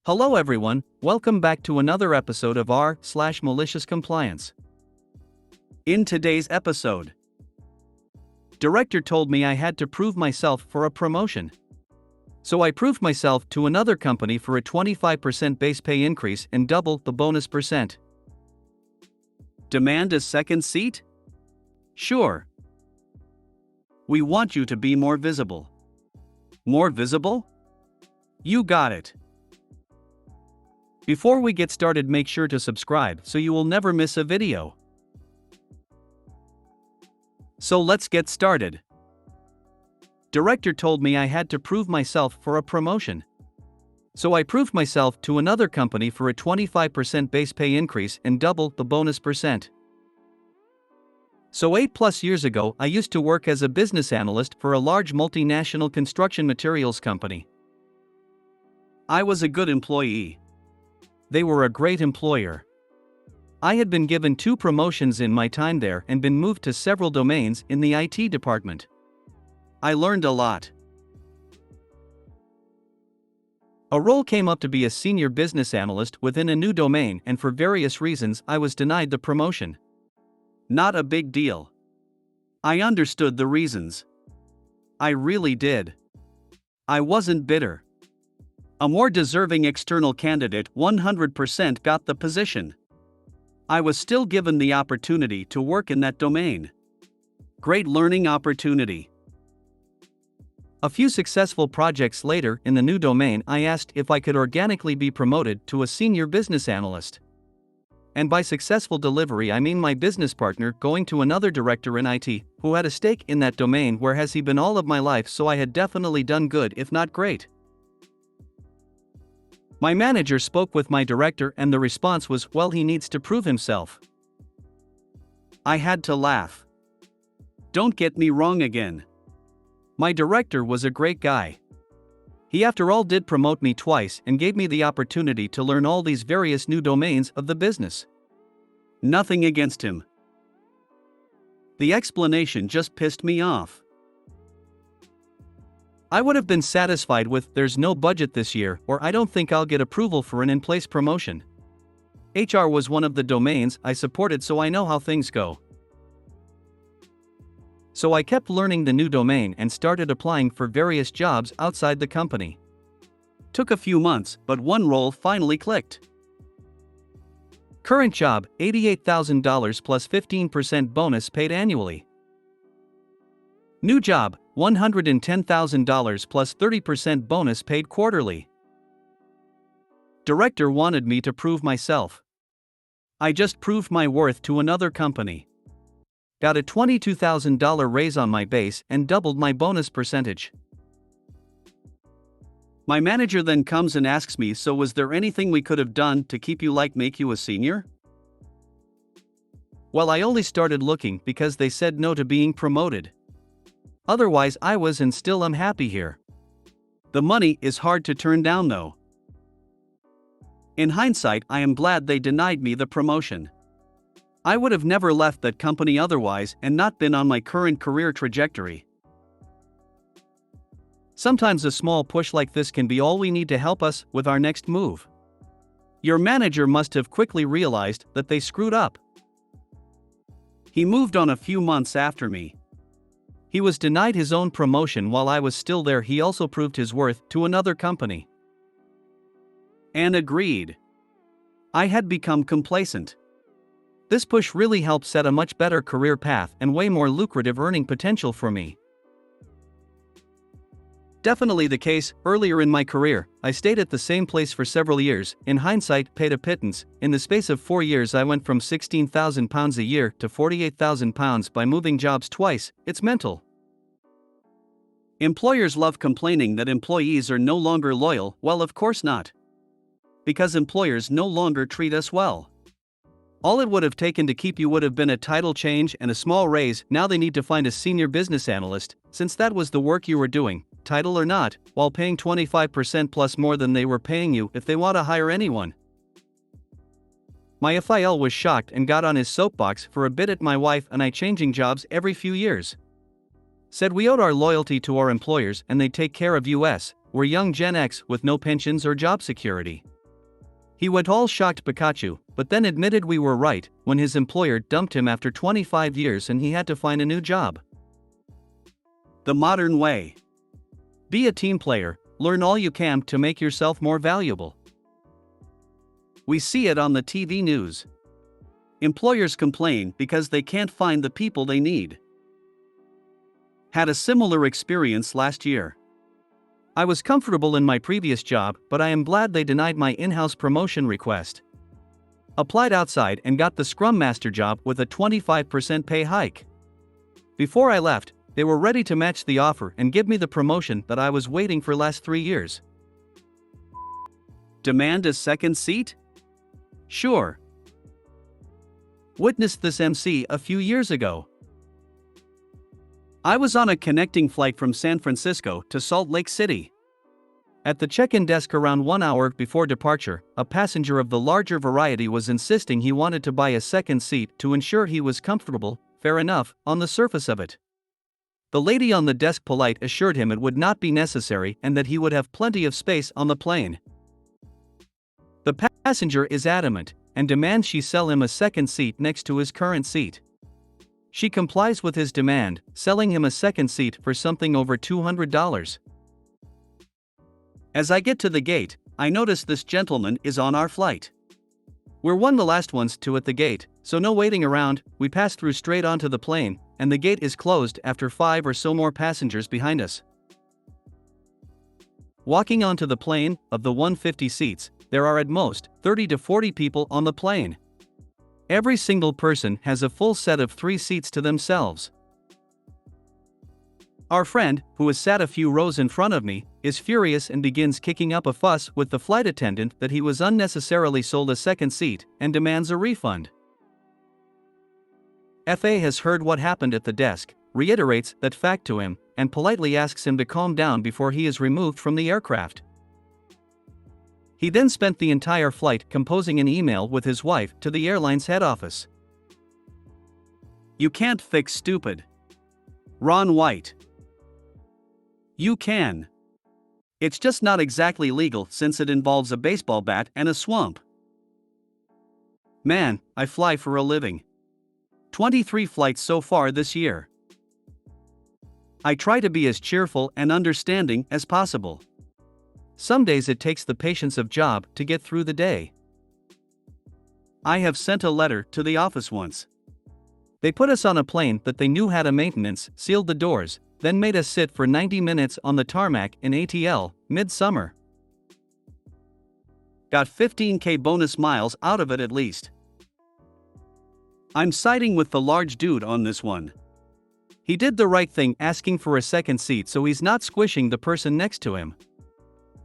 Hello everyone, welcome back to another episode of r/Malicious Compliance. In today's episode, Director told me I had to prove myself for a promotion. So I proved myself to another company for a 25% base pay increase and double the bonus percent. Demand a second seat? Sure. We want you to be more visible. More visible? You got it. Before we get started, make sure to subscribe so you will never miss a video. So let's get started. Director told me I had to prove myself for a promotion. So I proved myself to another company for a 25% base pay increase and double the bonus percent. So 8+ years ago, I used to work as a business analyst for a large multinational construction materials company. I was a good employee. They were a great employer. I had been given 2 promotions in my time there and been moved to several domains in the IT department. I learned a lot. A role came up to be a senior business analyst within a new domain, and for various reasons I was denied the promotion. Not a big deal. I understood the reasons. I really did. I wasn't bitter. A more deserving external candidate 100% got the position. I was still given the opportunity to work in that domain. Great learning opportunity. A few successful projects later in the new domain, I asked if I could organically be promoted to a senior business analyst. And by successful delivery, I mean my business partner going to another director in IT who had a stake in that domain, where has he been all of my life, so I had definitely done good, if not great. My manager spoke with my director and the response was, well, he needs to prove himself. I had to laugh. Don't get me wrong again. My director was a great guy. He after all did promote me twice and gave me the opportunity to learn all these various new domains of the business. Nothing against him. The explanation just pissed me off. I would have been satisfied with, there's no budget this year, or I don't think I'll get approval for an in-place promotion. HR was one of the domains I supported, so I know how things go. So I kept learning the new domain and started applying for various jobs outside the company. Took a few months, but one role finally clicked. Current job, $88,000 plus 15% bonus paid annually. New job, $110,000 plus 30% bonus paid quarterly. Director wanted me to prove myself. I just proved my worth to another company. Got a $22,000 raise on my base and doubled my bonus percentage. My manager then comes and asks me, so was there anything we could have done to keep you, like make you a senior? Well, I only started looking because they said no to being promoted. Otherwise I was and still am happy here. The money is hard to turn down though. In hindsight, I am glad they denied me the promotion. I would have never left that company otherwise and not been on my current career trajectory. Sometimes a small push like this can be all we need to help us with our next move. Your manager must have quickly realized that they screwed up. He moved on a few months after me. He was denied his own promotion while I was still there. He also proved his worth to another company. And agreed. I had become complacent. This push really helped set a much better career path and way more lucrative earning potential for me. Definitely the case. Earlier in my career, I stayed at the same place for several years, in hindsight paid a pittance. In the space of 4 years I went from £16,000 a year to £48,000 by moving jobs twice. It's mental. Employers love complaining that employees are no longer loyal. Well, of course not. Because employers no longer treat us well. All it would have taken to keep you would have been a title change and a small raise. Now they need to find a senior business analyst, since that was the work you were doing, title or not, while paying 25% plus more than they were paying you if they want to hire anyone. My FIL was shocked and got on his soapbox for a bit at my wife and I changing jobs every few years. Said we owed our loyalty to our employers and they'd take care of us. We're young Gen X with no pensions or job security. He went all shocked Pikachu, but then admitted we were right when his employer dumped him after 25 years and he had to find a new job. The modern way. Be a team player, learn all you can to make yourself more valuable. We see it on the TV news. Employers complain because they can't find the people they need. Had a similar experience last year. I was comfortable in my previous job, but I am glad they denied my in-house promotion request. Applied outside and got the Scrum Master job with a 25% pay hike. Before I left, they were ready to match the offer and give me the promotion that I was waiting for last 3 years. Demand a second seat? Sure. Witnessed this MC a few years ago. I was on a connecting flight from San Francisco to Salt Lake City. At the check-in desk around 1 hour before departure, a passenger of the larger variety was insisting he wanted to buy a second seat to ensure he was comfortable. Fair enough, on the surface of it. The lady on the desk polite assured him it would not be necessary and that he would have plenty of space on the plane. The passenger is adamant and demands she sell him a second seat next to his current seat. She complies with his demand, selling him a second seat for something over $200. As I get to the gate, I notice this gentleman is on our flight. We're one of the last ones to at the gate, so no waiting around, we pass through straight onto the plane, and the gate is closed after 5 or so more passengers behind us. Walking onto the plane, of the 150 seats, there are at most 30 to 40 people on the plane. Every single person has a full set of 3 seats to themselves. Our friend, who is sat a few rows in front of me, is furious and begins kicking up a fuss with the flight attendant that he was unnecessarily sold a second seat and demands a refund. FA has heard what happened at the desk, reiterates that fact to him, and politely asks him to calm down before he is removed from the aircraft. He then spent the entire flight composing an email with his wife to the airline's head office. You can't fix stupid. Ron White. You can. It's just not exactly legal since it involves a baseball bat and a swamp. Man, I fly for a living. 23 flights so far this year. I try to be as cheerful and understanding as possible. Some days it takes the patience of job to get through the day. I have sent a letter to the office once. They put us on a plane that they knew had a maintenance, sealed the doors, then made us sit for 90 minutes on the tarmac in ATL, mid-summer. Got 15K bonus miles out of it at least. I'm siding with the large dude on this one. He did the right thing asking for a second seat so he's not squishing the person next to him.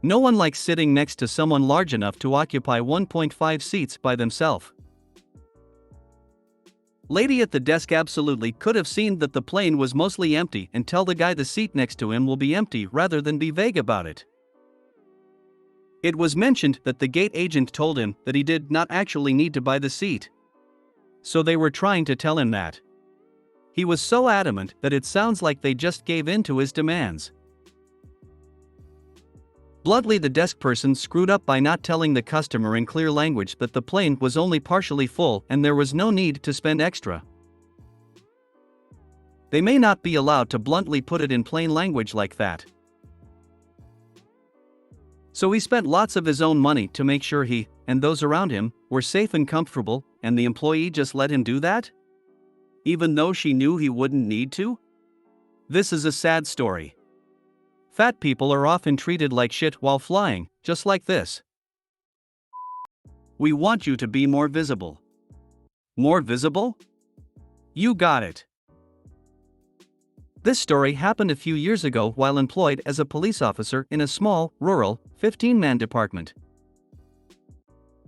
No one likes sitting next to someone large enough to occupy 1.5 seats by themselves. Lady at the desk absolutely could have seen that the plane was mostly empty and tell the guy the seat next to him will be empty rather than be vague about it. It was mentioned that the gate agent told him that he did not actually need to buy the seat. So they were trying to tell him that. He was so adamant that it sounds like they just gave in to his demands. Bluntly, the desk person screwed up by not telling the customer in clear language that the plane was only partially full and there was no need to spend extra. They may not be allowed to bluntly put it in plain language like that. So he spent lots of his own money to make sure he, and those around him, were safe and comfortable, and the employee just let him do that? Even though she knew he wouldn't need to? This is a sad story. Fat people are often treated like shit while flying, just like this. We want you to be more visible. More visible? You got it. This story happened a few years ago while employed as a police officer in a small, rural, 15-man department.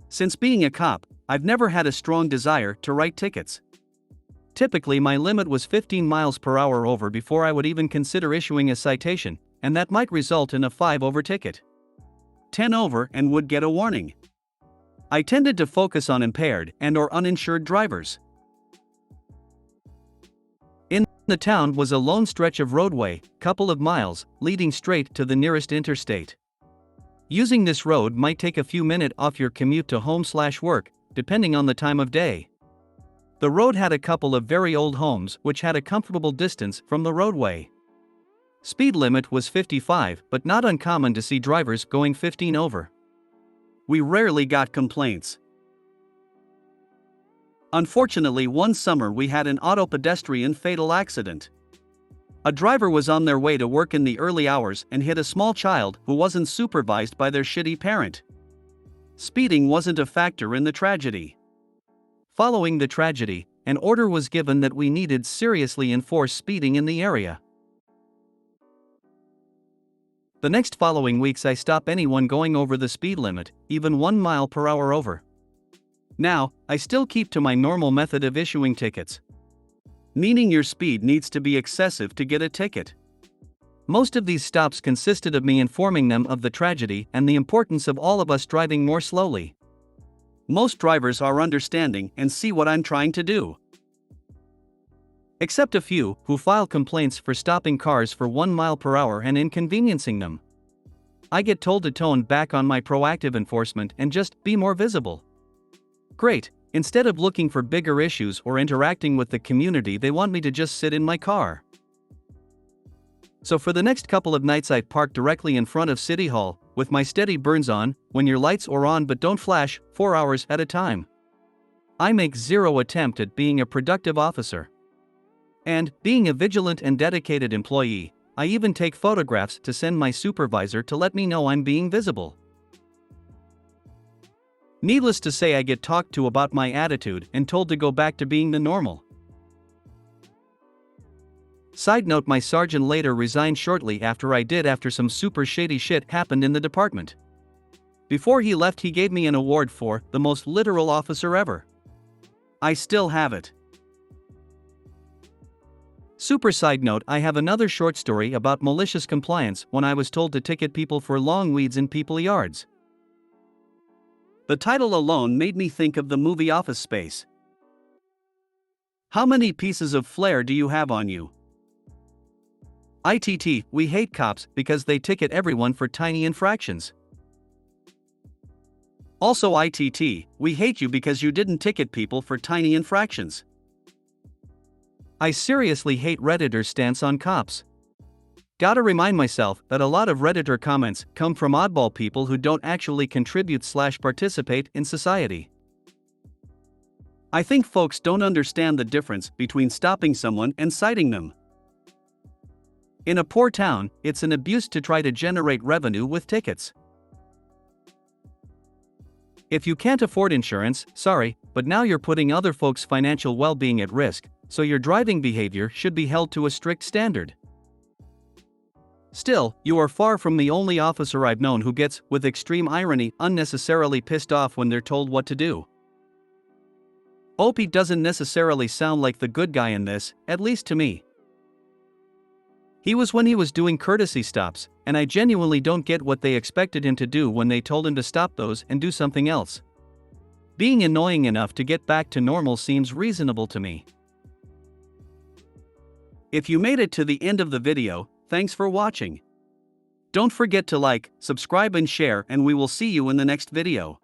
Since being a cop, I've never had a strong desire to write tickets. Typically, my limit was 15 miles per hour over before I would even consider issuing a citation, and that might result in a 5 over ticket. 10 over and would get a warning. I tended to focus on impaired and/or uninsured drivers. In the town was a lone stretch of roadway, couple of miles, leading straight to the nearest interstate. Using this road might take a few minutes off your commute to home/work, depending on the time of day. The road had a couple of very old homes which had a comfortable distance from the roadway. Speed limit was 55, but not uncommon to see drivers going 15 over. We rarely got complaints. Unfortunately, one summer we had an auto pedestrian fatal accident. A driver was on their way to work in the early hours and hit a small child who wasn't supervised by their shitty parent. Speeding wasn't a factor in the tragedy. Following the tragedy, an order was given that we needed seriously enforce speeding in the area. The next following weeks I stop anyone going over the speed limit, even 1 mile per hour over. Now, I still keep to my normal method of issuing tickets. Meaning your speed needs to be excessive to get a ticket. Most of these stops consisted of me informing them of the tragedy and the importance of all of us driving more slowly. Most drivers are understanding and see what I'm trying to do. Except a few who file complaints for stopping cars for 1 mile per hour and inconveniencing them. I get told to tone back on my proactive enforcement and just be more visible. Great, instead of looking for bigger issues or interacting with the community, they want me to just sit in my car. So for the next couple of nights I park directly in front of City Hall, with my steady burns on, when your lights are on but don't flash, 4 hours at a time. I make zero attempt at being a productive officer. And, being a vigilant and dedicated employee, I even take photographs to send my supervisor to let me know I'm being visible. Needless to say, I get talked to about my attitude and told to go back to being the normal. Side note, my sergeant later resigned shortly after some super shady shit happened in the department. Before he left, he gave me an award for the most literal officer ever. I still have it. Super side note, I have another short story about malicious compliance when I was told to ticket people for long weeds in people yards. The title alone made me think of the movie Office Space. How many pieces of flair do you have on you? ITT, we hate cops because they ticket everyone for tiny infractions. Also ITT, we hate you because you didn't ticket people for tiny infractions. I seriously hate Redditors' stance on cops. Gotta remind myself that a lot of Redditor comments come from oddball people who don't actually contribute/participate in society. I think folks don't understand the difference between stopping someone and citing them. In a poor town, it's an abuse to try to generate revenue with tickets. If you can't afford insurance, sorry, but now you're putting other folks' financial well-being at risk, so your driving behavior should be held to a strict standard. Still, you are far from the only officer I've known who gets, with extreme irony, unnecessarily pissed off when they're told what to do. Opie doesn't necessarily sound like the good guy in this, at least to me. He was when he was doing courtesy stops, and I genuinely don't get what they expected him to do when they told him to stop those and do something else. Being annoying enough to get back to normal seems reasonable to me. If you made it to the end of the video, thanks for watching. Don't forget to like, subscribe and share, and we will see you in the next video.